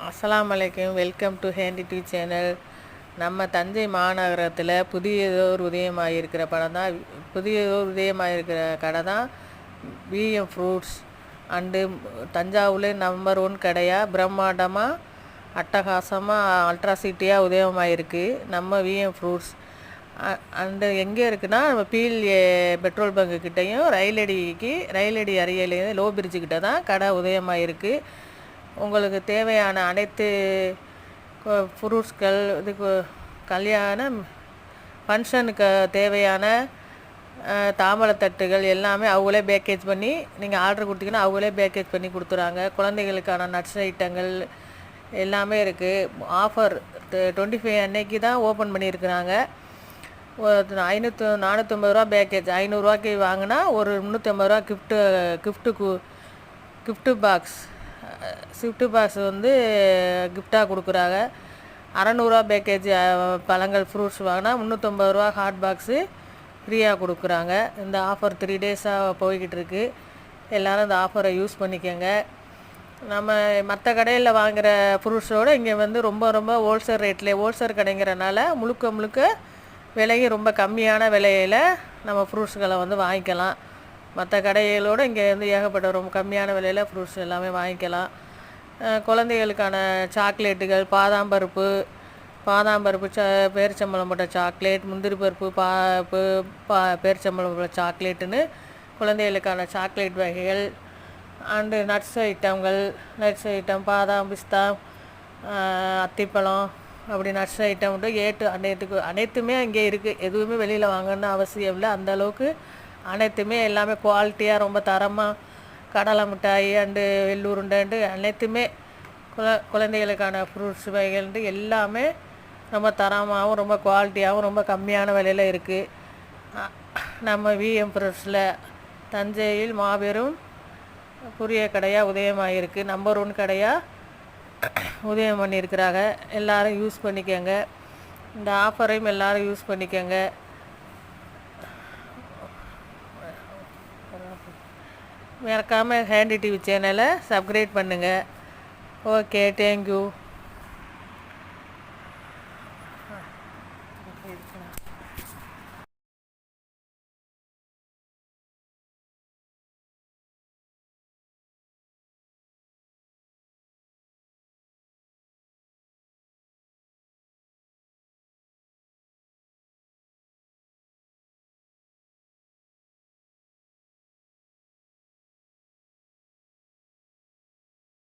அஸ்ஸலாமு அலைக்கும். Welcome to handy TV channel. நம்ம தஞ்சை மாநகரத்தில் புதியதோர் உதயமாகிருக்கிற கடை தான் விஎம் ஃப்ரூட்ஸ் அண்டு தஞ்சாவூரில் நம்பர் 1 கடையாக பிரம்மாண்டமாக அட்டகாசமாக அல்ட்ரா சிட்டியாக உதயமாகிருக்கு நம்ம விஎம் ஃப்ரூட்ஸ். அண்டு எங்கே இருக்குன்னா நம்ம பிஎல்ஏ பெட்ரோல் பங்கு கிட்டேயும் ரயிலடி அருகிலேயும் லோ பிரிட்ஜு கிட்ட தான் கடை உதயமாகிருக்கு. உங்களுக்கு தேவையான அனைத்து ஃப்ரூட்ஸ்கள் இதுக்கு கல்யாணம் ஃபங்க்ஷனுக்கு தேவையான தாம்பழத்தட்டுகள் எல்லாமே அவங்களே பேக்கேஜ் பண்ணி நீங்கள் ஆர்டர் கொடுத்தீங்கன்னா அவங்களே பேக்கேஜ் பண்ணி கொடுத்துறாங்க. குழந்தைகளுக்கான நட்ஸ் ஐட்டங்கள் எல்லாமே இருக்குது. ஆஃபர் 25 அன்னைக்கு தான் ஓப்பன் பண்ணியிருக்கிறாங்க. 450 ரூபா பேக்கேஜ், 500 ரூபாய்க்கு வாங்கினா ஒரு 350 ரூபா கிஃப்ட்டு பாக்ஸ் வந்து கிஃப்டாக கொடுக்குறாங்க. 600 ரூபா பேக்கேஜ் பழங்கள் ஃப்ரூட்ஸ் வாங்கினா 350 ரூபா ஹாட் பாக்ஸு ஃப்ரீயாக கொடுக்குறாங்க. இந்த ஆஃபர் 3 டேஸாக போய்கிட்டு இருக்குது. எல்லோரும் இந்த ஆஃபரை யூஸ் பண்ணிக்கோங்க. நம்ம மற்ற கடையில் வாங்குகிற ஃப்ரூட்ஸோடு இங்கே வந்து ரொம்ப ஹோல்சேல் கடைங்கிறனால முழுக்க விலையும் ரொம்ப கம்மியான விலையில் நம்ம ஃப்ரூட்ஸ்களை வந்து வாங்கிக்கலாம். மற்ற கடைகளோடு இங்கே வந்து ஏகப்பட்ட ரொம்ப கம்மியான விலையில் ஃப்ரூட்ஸ் எல்லாமே வாங்கிக்கலாம். குழந்தைகளுக்கான சாக்லேட்டுகள், பாதாம் பருப்பு பேரிச்சம்பழம் போட்ட சாக்லேட், முந்திரி பருப்பு பேரிச்சம்பழம் போட்ட சாக்லேட்டுன்னு குழந்தைகளுக்கான சாக்லேட் வகைகள் அண்டு நட்ஸ் ஐட்டம் பாதாம், பிஸ்தா, அத்திப்பழம் அப்படி நட்ஸ் ஐட்டம் அனைத்துமே அங்கே இருக்குது. எதுவுமே வெளியில் வாங்கணும்னு அவசியம் இல்லை. அந்தளவுக்கு அனைத்துமே எல்லாமே குவாலிட்டியாக ரொம்ப தரமாக கடலை மிட்டாய் அண்டு வெள்ளூருண்டை அனைத்துமே குழந்தைகளுக்கான ஃப்ரூட்ஸ் வகைகள்ண்டு எல்லாமே ரொம்ப தரமாகவும் ரொம்ப குவாலிட்டியாகவும் ரொம்ப கம்மியான விலையில் இருக்குது. நம்ம விஎம் ஃப்ரூட்ஸில் தஞ்சையில் மாபெரும் புதிய கடையாக உதயமாகிருக்கு. நம்பர் 1 கடையாக உதயம் பண்ணியிருக்கிறாங்க. எல்லோரும் யூஸ் பண்ணிக்கோங்க. இந்த ஆஃபரையும் எல்லோரும் யூஸ் பண்ணிக்கோங்க. மறக்காமல் ஹேண்டி டிவி சேனலை சப்ஸ்கிரைப் பண்ணுங்கள். Okay, thank you.